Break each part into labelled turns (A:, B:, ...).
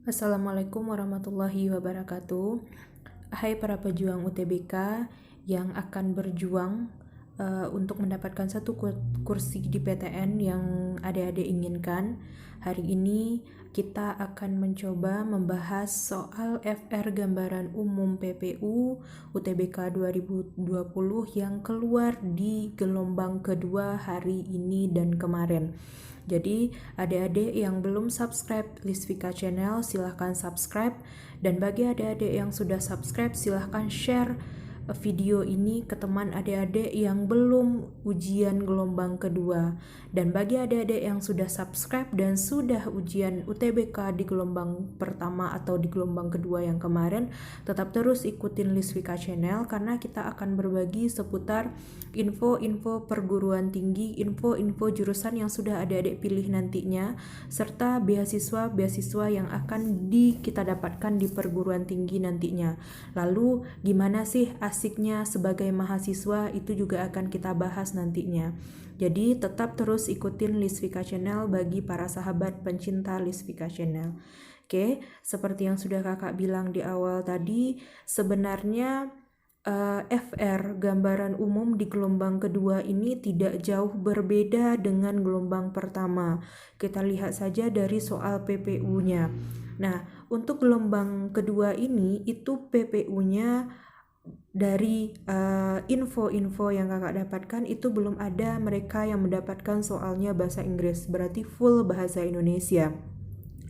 A: Assalamualaikum warahmatullahi wabarakatuh. Hai para pejuang UTBK yang akan berjuang untuk mendapatkan satu kursi di PTN yang adik-adik inginkan. Hari ini kita akan mencoba membahas soal FR Gambaran Umum PPU UTBK 2020 yang keluar di gelombang kedua hari ini dan kemarin. Jadi adik-adik yang belum subscribe Lisvika Channel silahkan subscribe, dan bagi adik-adik yang sudah subscribe silahkan share video ini ke teman adik-adik yang belum ujian gelombang kedua. Dan bagi adik-adik yang sudah subscribe dan sudah ujian UTBK di gelombang pertama atau di gelombang kedua yang kemarin, tetap terus ikutin Lisvika Channel karena kita akan berbagi seputar info-info perguruan tinggi, info-info jurusan yang sudah adik-adik pilih nantinya, serta beasiswa-beasiswa yang akan kita dapatkan di perguruan tinggi nantinya. Lalu gimana sih asiknya sebagai mahasiswa, itu juga akan kita bahas nantinya. Jadi tetap terus ikutin Lisvika Channel bagi para sahabat pencinta Lisvika Channel. Oke, seperti yang sudah kakak bilang di awal tadi, sebenarnya FR Gambaran Umum di gelombang kedua ini tidak jauh berbeda dengan gelombang pertama. Kita lihat saja dari soal PPU-nya. Nah, untuk gelombang kedua ini itu PPU-nya dari info-info yang kakak dapatkan itu belum ada mereka yang mendapatkan soalnya bahasa Inggris, berarti full bahasa Indonesia.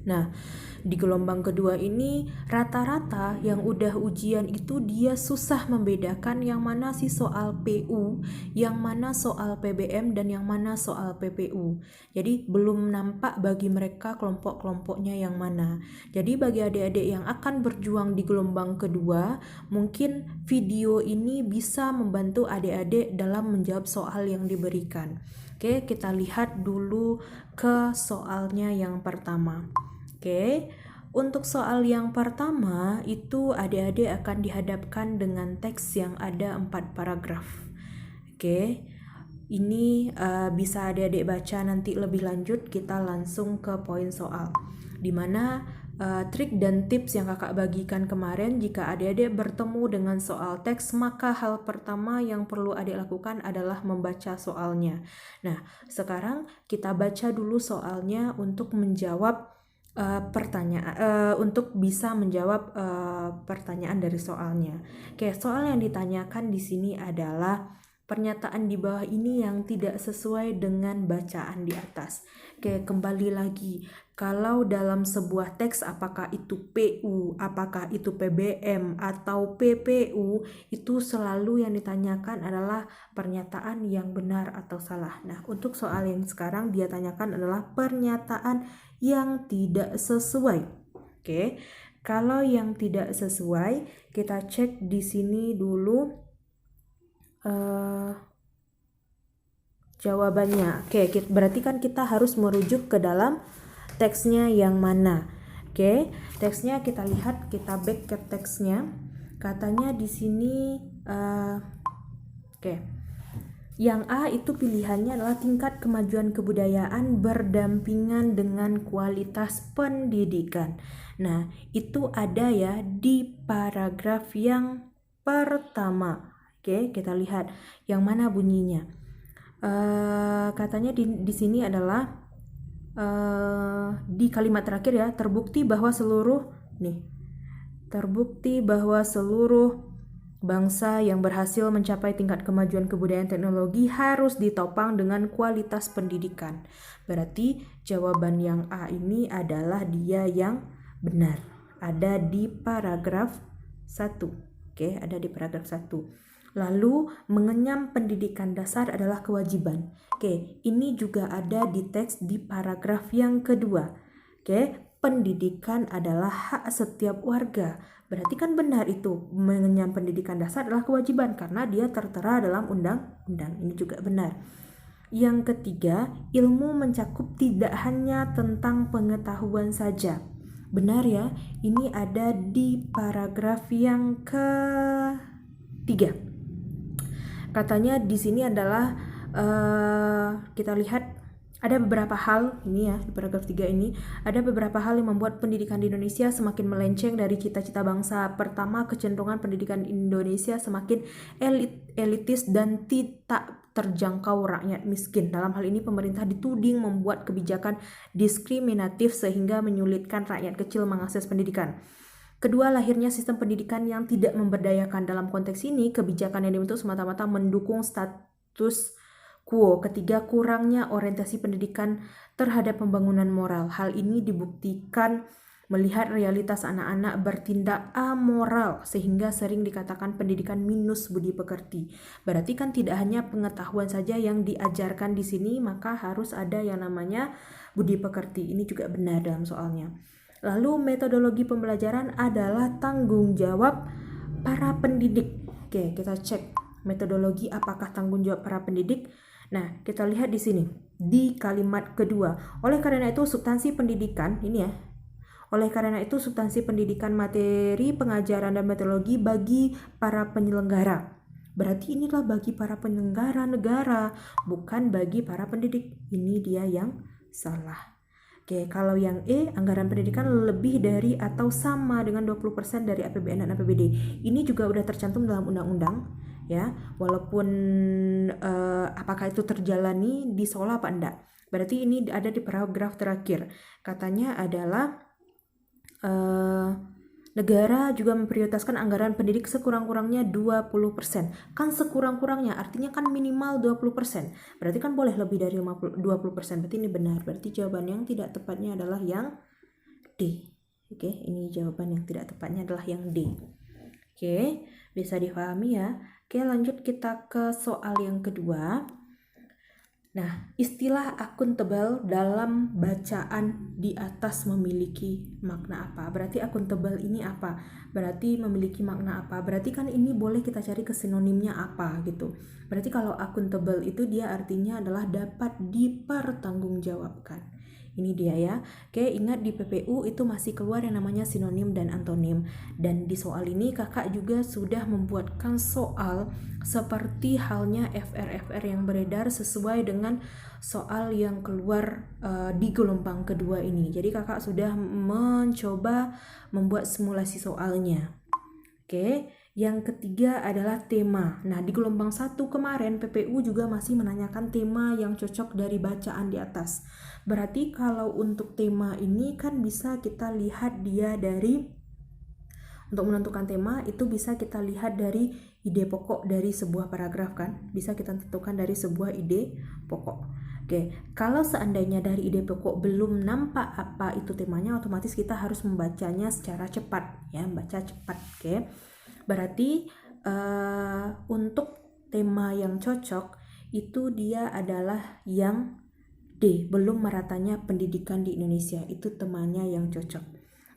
A: Nah, di gelombang kedua ini rata-rata yang udah ujian itu dia susah membedakan yang mana sih soal PU, yang mana soal PBM, dan yang mana soal PPU. Jadi belum nampak bagi mereka kelompok-kelompoknya yang mana. Jadi bagi adik-adik yang akan berjuang di gelombang kedua, mungkin video ini bisa membantu adik-adik dalam menjawab soal yang diberikan. Oke, kita lihat dulu ke soalnya yang pertama. Oke, untuk soal yang pertama itu adik-adik akan dihadapkan dengan teks yang ada 4 paragraf. Oke, ini bisa adik-adik baca nanti lebih lanjut. Kita langsung ke poin soal, dimana trik dan tips yang kakak bagikan kemarin. Jika adik-adik bertemu dengan soal teks, maka hal pertama yang perlu adik lakukan adalah membaca soalnya. Nah, sekarang kita baca dulu soalnya untuk menjawab untuk bisa menjawab pertanyaan dari soalnya. Oke, soal yang ditanyakan di sini adalah pernyataan di bawah ini yang tidak sesuai dengan bacaan di atas. Oke, kembali lagi. Kalau dalam sebuah teks, apakah itu PU, apakah itu PBM, atau PPU, itu selalu yang ditanyakan adalah pernyataan yang benar atau salah. Nah, untuk soal yang sekarang dia tanyakan adalah pernyataan yang tidak sesuai. Oke, kalau yang tidak sesuai, kita cek di sini dulu jawabannya. Oke, berarti kan kita harus merujuk ke dalam teksnya yang mana. Oke, teksnya kita lihat, kita back ke teksnya. Katanya di sini yang A itu pilihannya adalah tingkat kemajuan kebudayaan berdampingan dengan kualitas pendidikan. Nah, itu ada ya di paragraf yang pertama. Oke, kita lihat yang mana bunyinya. Katanya di sini adalah di kalimat terakhir ya, terbukti bahwa seluruh bangsa yang berhasil mencapai tingkat kemajuan kebudayaan teknologi harus ditopang dengan kualitas pendidikan. Berarti jawaban yang A ini adalah dia yang benar. Ada di paragraf 1. Oke, ada di paragraf 1. Lalu, mengenyam pendidikan dasar adalah kewajiban. Oke, ini juga ada di teks di paragraf yang kedua. Oke, pendidikan adalah hak setiap warga. Berarti kan benar itu, mengenyam pendidikan dasar adalah kewajiban karena dia tertera dalam undang-undang. Ini juga benar. Yang ketiga, ilmu mencakup tidak hanya tentang pengetahuan saja. Benar ya, ini ada di paragraf yang ketiga. Katanya di sini adalah kita lihat Ada beberapa hal ini ya, di paragraf 3 ini ada beberapa hal yang membuat pendidikan di Indonesia semakin melenceng dari cita-cita bangsa. Pertama, kecenderungan pendidikan Indonesia semakin elitis dan tidak terjangkau rakyat miskin. Dalam hal ini pemerintah dituding membuat kebijakan diskriminatif sehingga menyulitkan rakyat kecil mengakses pendidikan. Kedua, lahirnya sistem pendidikan yang tidak memberdayakan. Dalam konteks ini, kebijakan yang dibentuk semata-mata mendukung status quo. Ketiga, kurangnya orientasi pendidikan terhadap pembangunan moral. Hal ini dibuktikan melihat realitas anak-anak bertindak amoral sehingga sering dikatakan pendidikan minus budi pekerti. Berarti kan tidak hanya pengetahuan saja yang diajarkan di sini, maka harus ada yang namanya budi pekerti. Ini juga benar dalam soalnya. Lalu metodologi pembelajaran adalah tanggung jawab para pendidik. Oke, kita cek metodologi apakah tanggung jawab para pendidik. Nah, kita lihat di sini di kalimat kedua. Oleh karena itu substansi pendidikan ini ya. Oleh karena itu substansi pendidikan, materi pengajaran dan metodologi bagi para penyelenggara. Berarti inilah bagi para penyelenggara negara, bukan bagi para pendidik. Ini dia yang salah. Oke, kalau yang E, anggaran pendidikan lebih dari atau sama dengan 20% dari APBN dan APBD. Ini juga udah tercantum dalam undang-undang ya, walaupun apakah itu terjalani di sekolah apa enggak. Berarti ini ada di paragraf terakhir. Katanya adalah negara juga memprioritaskan anggaran pendidik sekurang-kurangnya 20%. Kan sekurang-kurangnya, artinya kan minimal 20%. Berarti kan boleh lebih dari 20%. Berarti ini benar. Berarti jawaban yang tidak tepatnya adalah yang D. Oke, ini jawaban yang tidak tepatnya adalah yang D. Oke, bisa dipahami ya. Oke, lanjut kita ke soal yang kedua. Nah, istilah akuntabel dalam bacaan di atas memiliki makna apa? Berarti akuntabel ini apa? Berarti memiliki makna apa? Berarti kan ini boleh kita cari ke sinonimnya apa gitu. Berarti kalau akuntabel itu dia artinya adalah dapat dipertanggungjawabkan. Ini dia ya. Oke, ingat di PPU itu masih keluar yang namanya sinonim dan antonim. Dan di soal ini kakak juga sudah membuatkan soal seperti halnya FR yang beredar sesuai dengan soal yang keluar di gelombang kedua ini. Jadi kakak sudah mencoba membuat simulasi soalnya. Oke, yang ketiga adalah tema. Nah, di gelombang 1 kemarin PPU juga masih menanyakan tema yang cocok dari bacaan di atas. Berarti kalau untuk tema ini kan bisa kita lihat dia dari, untuk menentukan tema itu bisa kita lihat dari ide pokok dari sebuah paragraf kan. Bisa kita tentukan dari sebuah ide pokok. Oke, kalau seandainya dari ide pokok belum nampak apa itu temanya, otomatis kita harus membacanya secara cepat ya, baca cepat. Oke. Berarti untuk tema yang cocok itu dia adalah yang D, belum meratanya pendidikan di Indonesia, itu temanya yang cocok.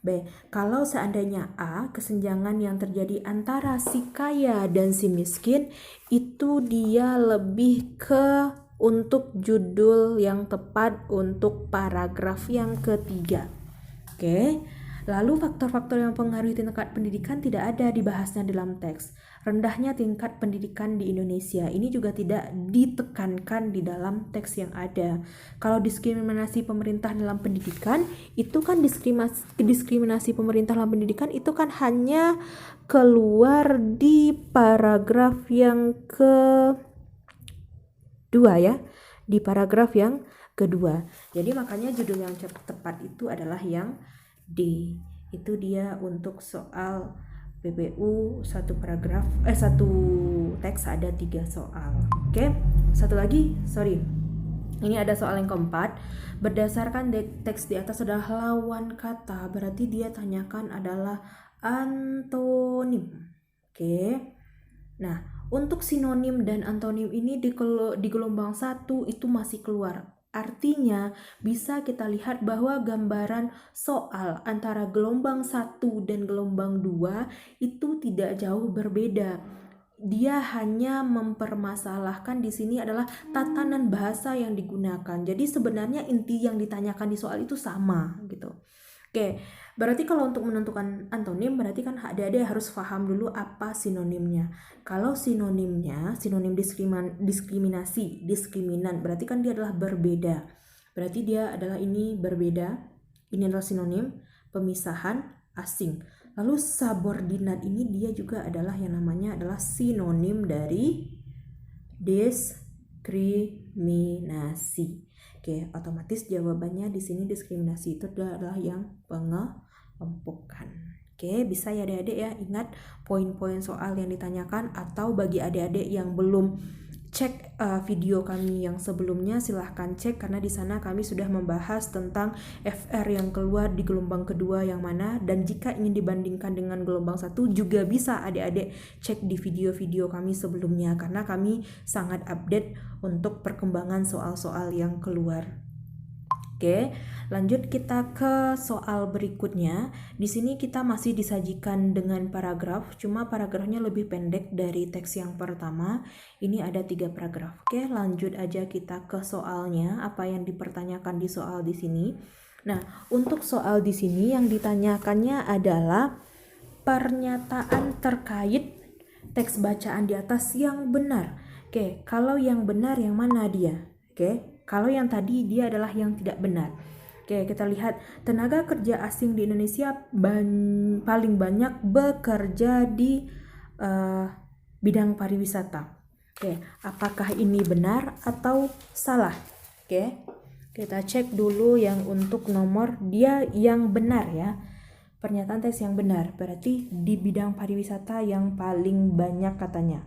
A: B, kalau seandainya A, kesenjangan yang terjadi antara si kaya dan si miskin, itu dia lebih ke untuk judul yang tepat untuk paragraf yang ketiga. Oke. Lalu faktor-faktor yang mempengaruhi tingkat pendidikan tidak ada dibahasnya dalam teks. Rendahnya tingkat pendidikan di Indonesia ini juga tidak ditekankan di dalam teks yang ada. Kalau diskriminasi pemerintah dalam pendidikan, itu kan diskriminasi pemerintah dalam pendidikan itu kan hanya keluar di paragraf yang kedua ya, di paragraf yang kedua. Jadi makanya judul yang tepat itu adalah yang D. Itu dia untuk soal PPU satu teks ada 3 soal. Oke, satu lagi, ini ada soal yang keempat. Berdasarkan teks di atas adalah lawan kata, berarti dia tanyakan adalah antonim. Oke. Nah, untuk sinonim dan antonim ini di gelombang 1 itu masih keluar. Artinya bisa kita lihat bahwa gambaran soal antara gelombang 1 dan gelombang 2 itu tidak jauh berbeda. Dia hanya mempermasalahkan di sini adalah tatanan bahasa yang digunakan. Jadi sebenarnya inti yang ditanyakan di soal itu sama gitu. Oke, berarti kalau untuk menentukan antonim berarti kan adik-adik harus paham dulu apa sinonimnya. Kalau sinonimnya, sinonim diskriminan berarti kan dia adalah berbeda. Berarti dia adalah ini berbeda, ini adalah sinonim, pemisahan, asing. Lalu subordinat ini dia juga adalah yang namanya adalah sinonim dari diskriminasi. Oke, otomatis jawabannya di sini diskriminasi itu adalah yang pengelompokan. Oke, bisa ya adik-adik ya, ingat poin-poin soal yang ditanyakan, atau bagi adik-adik yang belum cek video kami yang sebelumnya, silahkan cek karena di sana kami sudah membahas tentang FR yang keluar di gelombang kedua yang mana, dan jika ingin dibandingkan dengan gelombang 1 juga bisa adik-adik cek di video-video kami sebelumnya karena kami sangat update untuk perkembangan soal-soal yang keluar. Oke, lanjut kita ke soal berikutnya. Di sini kita masih disajikan dengan paragraf, cuma paragrafnya lebih pendek dari teks yang pertama. Ini ada 3 paragraf. Oke, lanjut aja kita ke soalnya, apa yang dipertanyakan di soal di sini. Nah, untuk soal di sini yang ditanyakannya adalah pernyataan terkait teks bacaan di atas yang benar. Oke, kalau yang benar yang mana dia? Oke, kalau yang tadi dia adalah yang tidak benar. Oke, kita lihat tenaga kerja asing di Indonesia paling banyak bekerja di bidang pariwisata. Oke, apakah ini benar atau salah? Oke, kita cek dulu yang untuk nomor dia yang benar ya. Pernyataan teks yang benar berarti di bidang pariwisata yang paling banyak katanya.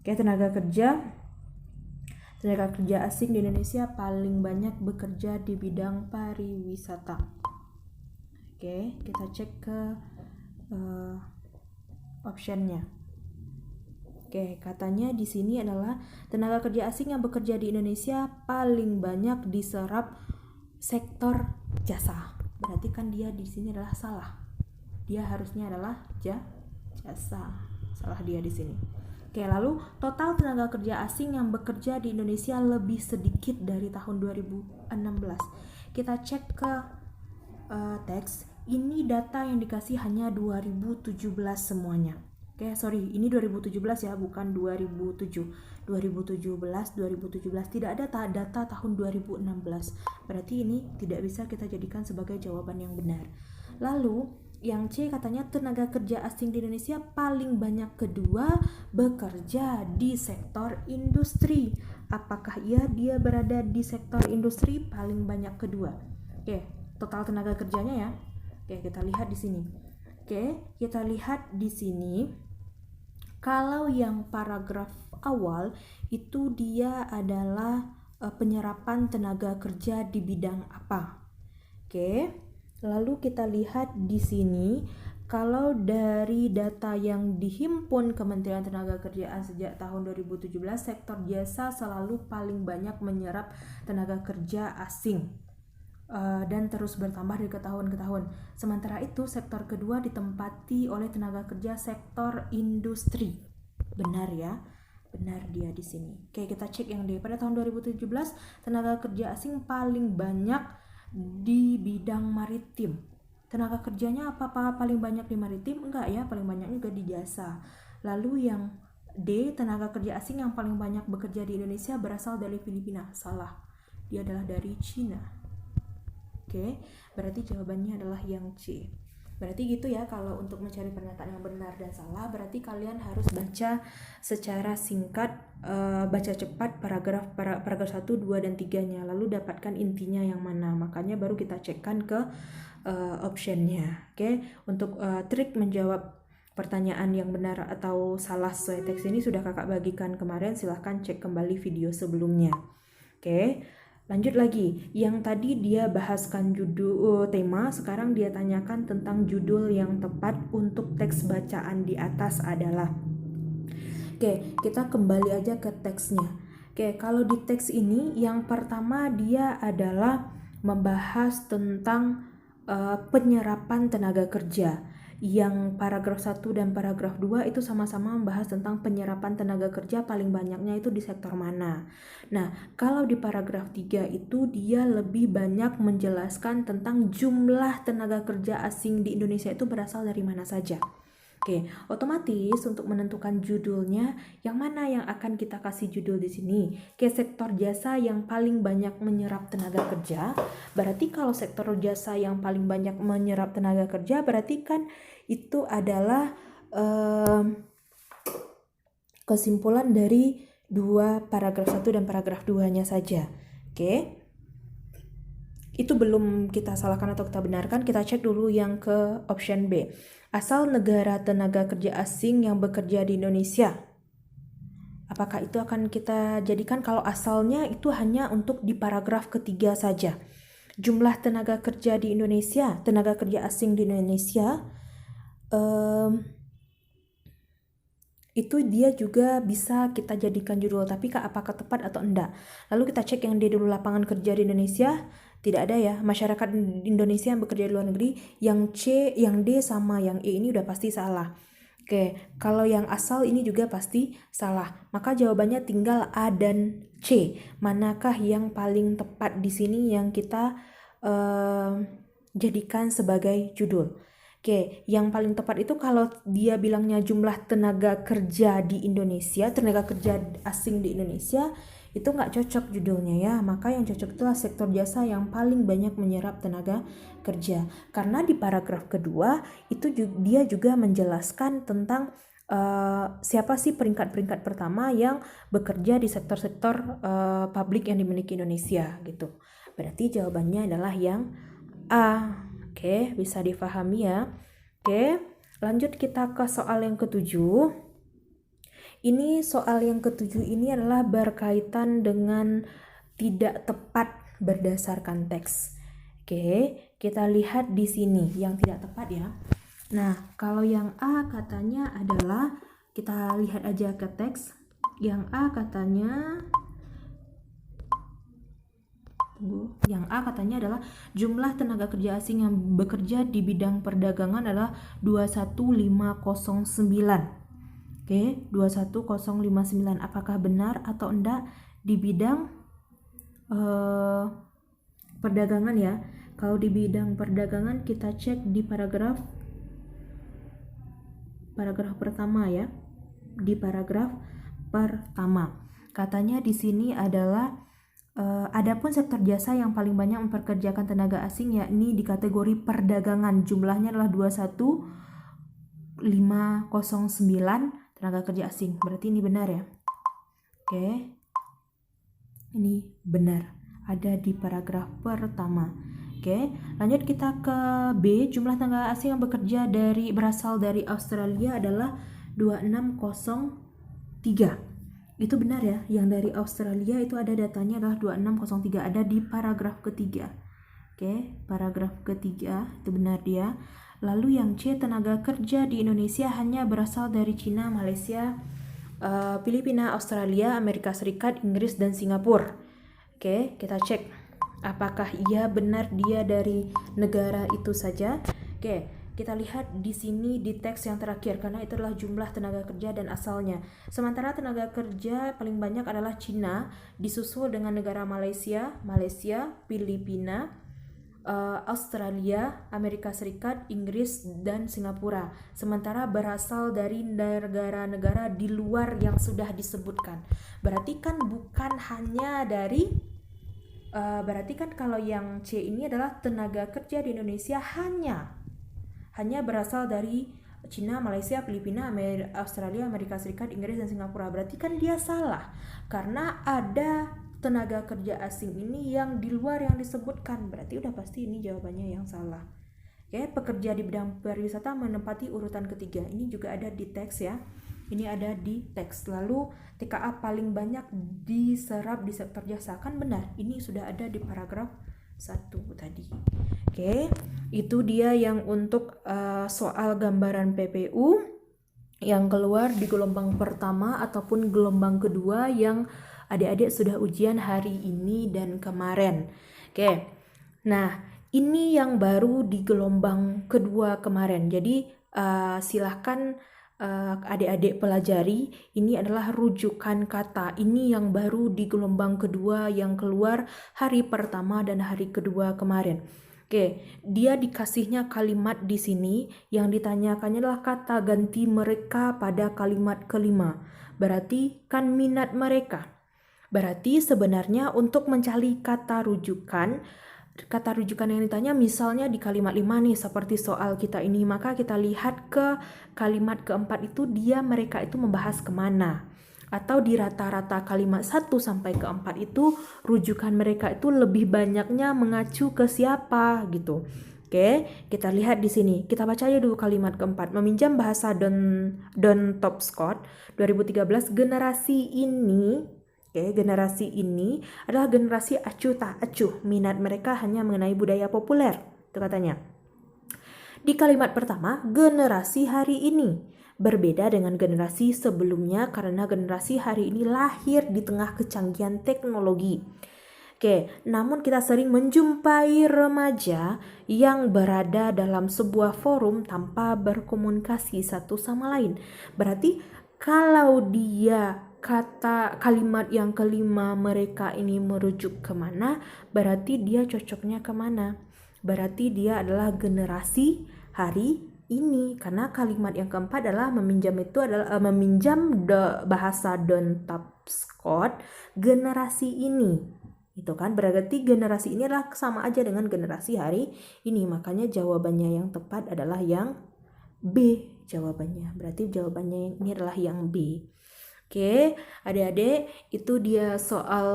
A: Oke, tenaga kerja asing di Indonesia paling banyak bekerja di bidang pariwisata. Oke, kita cek ke optionnya. Oke, katanya di sini adalah tenaga kerja asing yang bekerja di Indonesia paling banyak diserap sektor jasa. Berarti kan dia di sini adalah salah. Dia harusnya adalah jasa. Salah dia di sini. Oke, lalu total tenaga kerja asing yang bekerja di Indonesia lebih sedikit dari tahun 2016. Kita cek ke teks. Ini data yang dikasih hanya 2017 semuanya. Oke, sorry, ini 2017 ya, bukan 2007. 2017 tidak ada data tahun 2016. Berarti ini tidak bisa kita jadikan sebagai jawaban yang benar. Lalu yang C katanya tenaga kerja asing di Indonesia paling banyak kedua bekerja di sektor industri. Apakah dia berada di sektor industri paling banyak kedua? Oke, total tenaga kerjanya ya. Oke, kita lihat di sini. Oke, kita lihat di sini. Kalau yang paragraf awal itu dia adalah penyerapan tenaga kerja di bidang apa? Oke. Lalu kita lihat di sini, kalau dari data yang dihimpun Kementerian Tenagakerjaan sejak tahun 2017, sektor jasa selalu paling banyak menyerap tenaga kerja asing dan terus bertambah dari tahun ke tahun. Sementara itu, sektor kedua ditempati oleh tenaga kerja sektor industri. Benar ya? Benar dia di sini. Oke, kita cek yang D. Pada tahun 2017, tenaga kerja asing paling banyak di bidang maritim. Tenaga kerjanya apa paling banyak di maritim? Enggak ya, paling banyak juga di jasa. Lalu yang D, tenaga kerja asing yang paling banyak bekerja di Indonesia berasal dari Filipina. Salah, dia adalah dari Cina. Oke, berarti jawabannya adalah yang C. Berarti gitu ya, kalau untuk mencari pernyataan yang benar dan salah, berarti kalian harus baca secara singkat, baca cepat paragraf 1, 2, dan 3-nya, lalu dapatkan intinya yang mana. Makanya baru kita cekkan ke optionnya. Oke, untuk trik menjawab pertanyaan yang benar atau salah sesuai teks ini sudah kakak bagikan kemarin, silahkan cek kembali video sebelumnya. Oke, lanjut lagi. Yang tadi dia bahaskan judul tema, sekarang dia tanyakan tentang judul yang tepat untuk teks bacaan di atas adalah. Oke, kita kembali aja ke teksnya. Oke, kalau di teks ini yang pertama dia adalah membahas tentang penyerapan tenaga kerja. Yang paragraf 1 dan paragraf 2 itu sama-sama membahas tentang penyerapan tenaga kerja paling banyaknya itu di sektor mana. Nah, kalau di paragraf 3 itu dia lebih banyak menjelaskan tentang jumlah tenaga kerja asing di Indonesia itu berasal dari mana saja. Oke, otomatis untuk menentukan judulnya, yang mana yang akan kita kasih judul di sini? Oke, sektor jasa yang paling banyak menyerap tenaga kerja. Berarti kalau sektor jasa yang paling banyak menyerap tenaga kerja, berarti kan itu adalah kesimpulan dari dua paragraf 1 dan paragraf 2-nya saja. Oke. Itu belum kita salahkan atau kita benarkan, kita cek dulu yang ke option B. Asal negara tenaga kerja asing yang bekerja di Indonesia. Apakah itu akan kita jadikan kalau asalnya itu hanya untuk di paragraf ketiga saja. Jumlah tenaga kerja di Indonesia, tenaga kerja asing di Indonesia, itu dia juga bisa kita jadikan judul, tapi apakah tepat atau enggak. Lalu kita cek yang D dulu, lapangan kerja di Indonesia. Tidak ada ya, masyarakat Indonesia yang bekerja di luar negeri. Yang C, yang D sama yang E ini udah pasti salah. Oke, kalau yang asal ini juga pasti salah. Maka jawabannya tinggal A dan C. Manakah yang paling tepat di sini yang kita jadikan sebagai judul? Oke, yang paling tepat itu kalau dia bilangnya jumlah tenaga kerja di Indonesia, tenaga kerja asing di Indonesia, itu nggak cocok judulnya ya. Maka yang cocok itulah sektor jasa yang paling banyak menyerap tenaga kerja. Karena di paragraf kedua itu dia juga menjelaskan tentang siapa sih peringkat-peringkat pertama yang bekerja di sektor-sektor publik yang dimiliki Indonesia gitu. Berarti jawabannya adalah yang A. Oke, bisa difahami ya. Oke, lanjut kita ke soal yang ketujuh. Ini soal yang ketujuh ini adalah berkaitan dengan tidak tepat berdasarkan teks. Oke, kita lihat di sini yang tidak tepat ya. Nah, kalau yang A katanya adalah, kita lihat aja ke teks. Yang A katanya adalah jumlah tenaga kerja asing yang bekerja di bidang perdagangan adalah 21509. Oke, 21059. Apakah benar atau enggak di bidang perdagangan ya? Kalau di bidang perdagangan kita cek di paragraf pertama ya. Di paragraf pertama. Katanya di sini adalah adapun sektor jasa yang paling banyak memperkerjakan tenaga asing yakni di kategori perdagangan, jumlahnya adalah 21509 tenaga kerja asing. Berarti ini benar ya. Oke, ini benar, ada di paragraf pertama. Oke, lanjut kita ke B. Jumlah tenaga asing yang bekerja berasal dari Australia adalah 2603. Itu benar ya, yang dari Australia itu ada datanya adalah 2603, ada di paragraf ketiga. Oke, paragraf ketiga itu benar dia. Lalu yang C, tenaga kerja di Indonesia hanya berasal dari Cina, Malaysia, Filipina, Australia, Amerika Serikat, Inggris, dan Singapura. Oke, kita cek apakah iya benar dia dari negara itu saja. Oke, kita lihat di sini di teks yang terakhir, karena itu adalah jumlah tenaga kerja dan asalnya. Sementara tenaga kerja paling banyak adalah Cina, disusul dengan negara Malaysia, Filipina, Australia, Amerika Serikat, Inggris, dan Singapura. Sementara berasal dari negara-negara di luar yang sudah disebutkan. Berarti kan bukan hanya dari berarti kan kalau yang C ini adalah tenaga kerja di Indonesia hanya berasal dari Cina, Malaysia, Filipina, Australia, Amerika Serikat, Inggris, dan Singapura. Berarti kan dia salah karena ada tenaga kerja asing ini yang di luar yang disebutkan. Berarti udah pasti ini jawabannya yang salah. Oke, pekerja di bidang pariwisata menempati urutan ketiga. Ini juga ada di teks ya. Ini ada di teks. Lalu TKA paling banyak diserap di sektor jasa, kan benar. Ini sudah ada di paragraf 1 tadi. Oke, itu dia yang untuk soal gambaran PPU yang keluar di gelombang pertama ataupun gelombang kedua yang adik-adik sudah ujian hari ini dan kemarin. Oke, nah ini yang baru di gelombang kedua kemarin. Jadi silahkan adik-adik pelajari. Ini adalah rujukan kata. Ini yang baru di gelombang kedua yang keluar hari pertama dan hari kedua kemarin. Oke, dia dikasihnya kalimat di sini yang ditanyakannya adalah kata ganti mereka pada kalimat kelima. Berarti kan minat mereka. Berarti sebenarnya untuk mencari kata rujukan yang ditanya misalnya di kalimat 5 nih seperti soal kita ini, maka kita lihat ke kalimat keempat itu dia mereka itu membahas kemana. Atau di rata-rata kalimat 1 sampai ke 4 itu rujukan mereka itu lebih banyaknya mengacu ke siapa gitu. Oke, kita lihat di sini. Kita baca aja dulu kalimat keempat. Meminjam bahasa Don Tapscott 2013, generasi ini generasi ini adalah generasi acuh tak acuh. Minat mereka hanya mengenai budaya populer. Itu katanya. Di kalimat pertama, generasi hari ini berbeda dengan generasi sebelumnya karena generasi hari ini lahir di tengah kecanggihan teknologi. Oke, namun kita sering menjumpai remaja yang berada dalam sebuah forum tanpa berkomunikasi satu sama lain. Berarti kalau dia kalimat yang kelima mereka ini merujuk kemana, berarti dia cocoknya kemana? Berarti dia adalah generasi hari ini, karena kalimat yang keempat adalah meminjam itu adalah meminjam bahasa Don Tapscott generasi ini. Itu kan berarti generasi ini adalah sama aja dengan generasi hari ini, makanya jawabannya yang tepat adalah yang B jawabannya. Berarti jawabannya ini adalah yang B. Oke, adik-adik, itu dia soal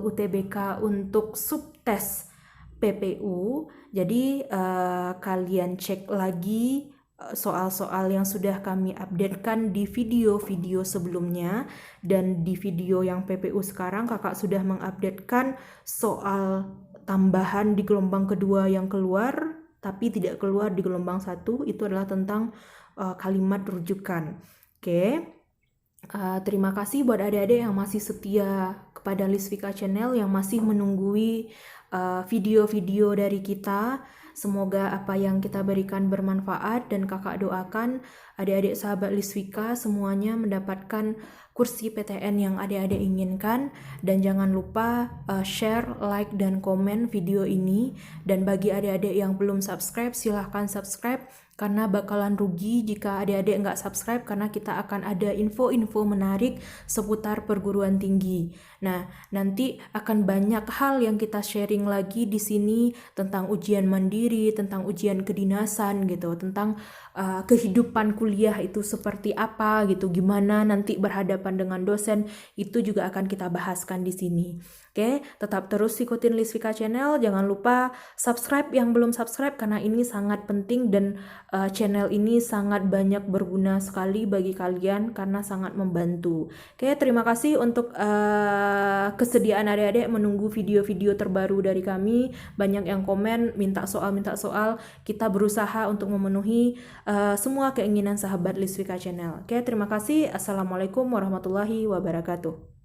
A: UTBK untuk subtes PPU. Jadi kalian cek lagi soal-soal yang sudah kami updatekan di video-video sebelumnya, dan di video yang PPU sekarang kakak sudah mengupdatekan soal tambahan di gelombang kedua yang keluar tapi tidak keluar di gelombang 1, itu adalah tentang kalimat rujukan. Oke. Terima kasih buat adik-adik yang masih setia kepada Lisvika Channel, yang masih menunggui video-video dari kita. Semoga apa yang kita berikan bermanfaat, dan kakak doakan adik-adik sahabat Lisvika semuanya mendapatkan kursi PTN yang adik-adik inginkan. Dan jangan lupa share, like, dan komen video ini. Dan bagi adik-adik yang belum subscribe, silahkan subscribe, karena bakalan rugi jika adik-adik nggak subscribe, karena kita akan ada info-info menarik seputar perguruan tinggi. Nah, nanti akan banyak hal yang kita sharing lagi di sini tentang ujian mandiri, tentang ujian kedinasan gitu, tentang kehidupan kuliah itu seperti apa gitu, gimana nanti berhadapan dengan dosen, itu juga akan kita bahaskan di sini. Oke, tetap terus ikutin Lisvika Channel. Jangan lupa subscribe yang belum subscribe, karena ini sangat penting, dan channel ini sangat banyak berguna sekali bagi kalian karena sangat membantu. Oke, terima kasih untuk kesediaan adik-adik menunggu video-video terbaru dari kami. Banyak yang komen minta soal. Kita berusaha untuk memenuhi semua keinginan sahabat Lisvika Channel. Oke, terima kasih. Assalamualaikum warahmatullahi wabarakatuh.